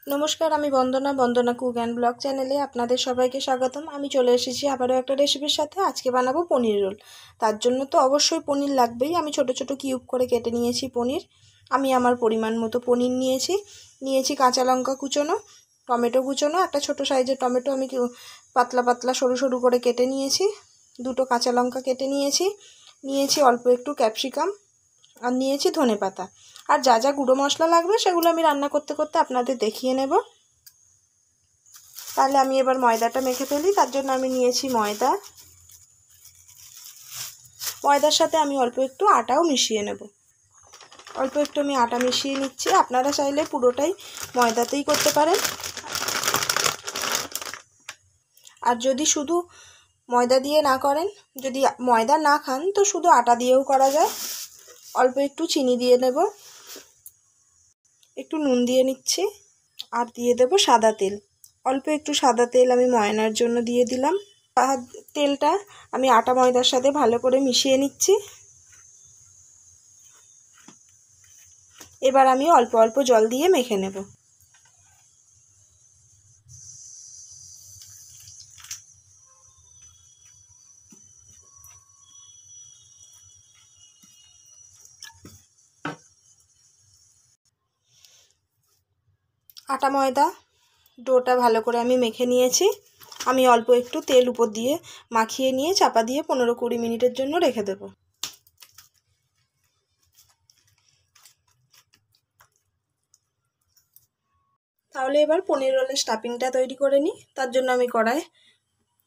নমস্কার, আমি বন্দনা cook and blog চ্যানেলে আপনাদের সবাইকে স্বাগতম। আমি চলে এসেছি আবারও একটা রেসিপির সাথে। আজকে বানাবো পনির রোল। তার জন্য তো অবশ্যই পনির লাগবেই। আমি ছোট ছোট কিউব করে কেটে নিয়েছি পনির। আমি আমার পরিমাণ মতো পনির নিয়েছি কাঁচা লঙ্কা কুচোনো, টমেটো কুচোনো, একটা ছোট সাইজের টমেটো আমি পাতলা পাতলা সরু সরু করে কেটে নিয়েছি, দুটো কাঁচা লঙ্কা কেটে নিয়েছি অল্প একটু ক্যাপসিকাম, আর নিয়েছি ধনেপাতা। আর যা যা গুঁড়ো মশলা লাগবে সেগুলো আমি রান্না করতে করতে আপনাদের দেখিয়ে নেব। তাহলে আমি এবার ময়দাটা মেখে ফেলি। তার জন্য আমি নিয়েছি ময়দার সাথে আমি অল্প একটু আটাও মিশিয়ে নেব। অল্প একটু আমি আটা মিশিয়ে নিচ্ছি। আপনারা চাইলে পুরোটাই ময়দাতেই করতে পারেন, আর যদি শুধু ময়দা দিয়ে না করেন, যদি ময়দা না খান তো শুধু আটা দিয়েও করা যায়। অল্প একটু চিনি দিয়ে নেব, একটু নুন দিয়ে নিচ্ছি, আর দিয়ে দেব সাদা তেল। অল্প একটু সাদা তেল আমি ময়ানার জন্য দিয়ে দিলাম। তেলটা আমি আটা ময়দার সাথে ভালো করে মিশিয়ে নিচ্ছি। এবার আমি অল্প অল্প জল দিয়ে মেখে নেব। আটা ময়দা ডোটা ভালো করে আমি মেখে নিয়েছি। আমি অল্প একটু তেল উপর দিয়ে মাখিয়ে নিয়ে চাপা দিয়ে 15-20 মিনিটের জন্য রেখে দেব। তাহলে এবার পনির রোলের স্টাফিংটা তৈরি করে নিই। তার জন্য আমি কড়ায়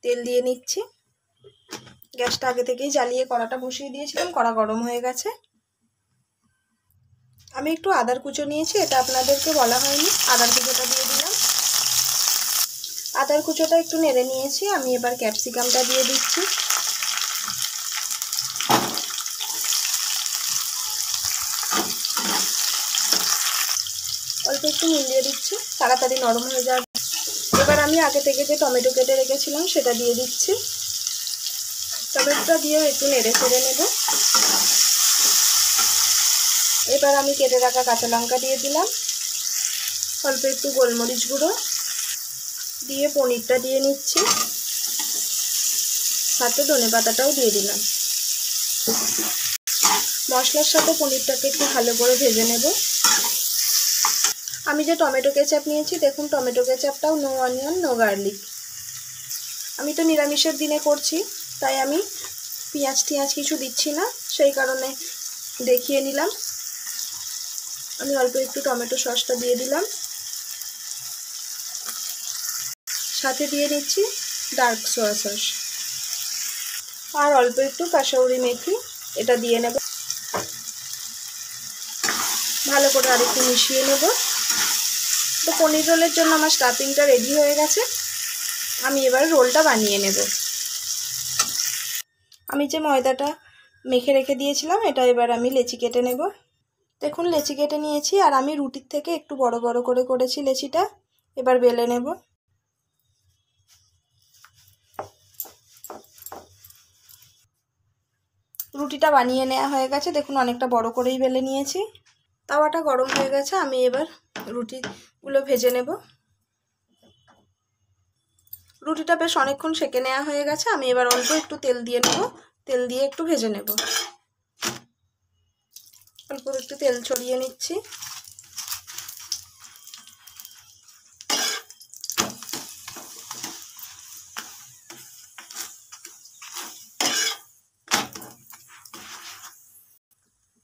তেল দিয়ে নিচ্ছি। গ্যাসটা আগে থেকেই জ্বালিয়ে কড়াটা বসিয়ে দিয়েছিলাম। কড়া গরম হয়ে গেছে। আমি একটু আদার কুচো নিয়েছি, এটা আপনাদেরকে বলা হয়নি। আদার কুচোটা দিয়ে দিলাম। আদার কুচোটা একটু নেড়ে নিয়েছি। আমি এবার ক্যাপসিকামটা দিয়ে দিচ্ছি। অল্প একটু নুন দিয়ে দিচ্ছি, তাড়াতাড়ি নরম হয়ে যাবে। এবার আমি আগে থেকে যে টমেটো কেটে রেখেছিলাম সেটা দিয়ে দিচ্ছি। টমেটোটা দিয়েও একটু নেড়ে ছেড়ে নেব। এবার আমি কেটে রাখা কাঁচা লঙ্কা দিয়ে দিলাম, অল্প একটু গোলমরিচ গুঁড়ো দিয়ে পনিরটা দিয়ে নিচ্ছি, সাথে ধনেপাতাটাও দিয়ে দিলাম। মশলার সাথে পনিরটাকে একটু ভালো করে ভেজে নেব। আমি যে টমেটো কেচাপ নিয়েছি, দেখুন টমেটো কেচাপটাও নো অনিয়ন নো গার্লিক। আমি তো নিরামিষের দিনে করছি, তাই আমি পেঁয়াজ টিয়াজ কিছু দিচ্ছি না, সেই কারণে দেখিয়ে নিলাম। আমি অল্প একটু টমেটো সসটা দিয়ে দিলাম, সাথে দিয়ে নিচ্ছি ডার্ক সোয়া সস, আর অল্প একটু কাসৌরি মেথি, এটা দিয়ে নেব। ভালো করে আর একটু মিশিয়ে নেব। তো পনির রোলের জন্য আমার স্টাফিংটা রেডি হয়ে গেছে। আমি এবার রোলটা বানিয়ে নেব। আমি যে ময়দাটা মেখে রেখে দিয়েছিলাম, এটা এবার আমি লেচি কেটে নেব। দেখুন লেচি কেটে নিয়েছি, আর আমি রুটির থেকে একটু বড় বড় করে করেছি লেচিটা। এবার বেলে নেব। রুটিটা বানিয়ে নেওয়া হয়ে গেছে। দেখুন অনেকটা বড় করেই বেলে নিয়েছি। তাওয়াটা গরম হয়ে গেছে। আমি এবার রুটিগুলো ভেজে নেব। রুটিটা বেশ অনেকক্ষণ সেঁকে নেওয়া হয়ে গেছে। আমি এবার অল্প একটু তেল দিয়ে নেব। তেল দিয়ে একটু ভেজে নেব। অল্প একটু তেল ছড়িয়ে নিচ্ছি।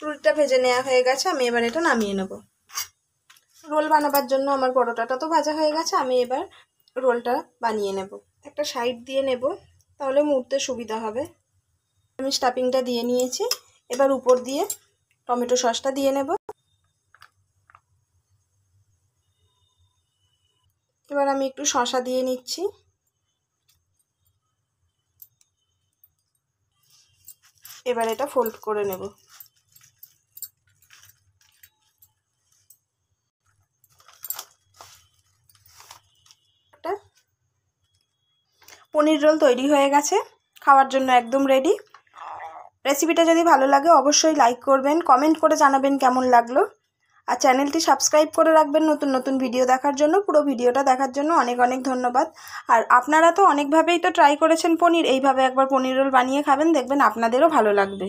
রুটিটা ভেজে নেওয়া হয়ে গেছে। আমি এবার এটা নামিয়ে নেব। রোল বানাবার জন্য আমার পরোটাটা তো ভাজা হয়ে গেছে। আমি এবার রোলটা বানিয়ে নেব। একটা সাইড দিয়ে নেব, তাহলে মুড়তে সুবিধা হবে। আমি স্টাফিংটা দিয়ে নিয়েছি। এবার উপর দিয়ে টমেটো সসটা দিয়ে নেব। এবার আমি একটু শসা দিয়ে নিচ্ছি। এবার এটা ফোল্ড করে নেব। পনির রোল তৈরি হয়ে গেছে, খাওয়ার জন্য একদম রেডি। রেসিপিটা যদি ভালো লাগে অবশ্যই লাইক করবেন, কমেন্ট করে জানাবেন কেমন লাগলো। আর চ্যানেলটি সাবস্ক্রাইব করে রাখবেন নতুন নতুন ভিডিও দেখার জন্য। পুরো ভিডিওটা দেখার জন্য অনেক অনেক ধন্যবাদ। আর আপনারা তো অনেকভাবেই তো ট্রাই করেছেন পনির, এইভাবে একবার পনির রোল বানিয়ে খাবেন, দেখবেন আপনাদেরও ভালো লাগবে।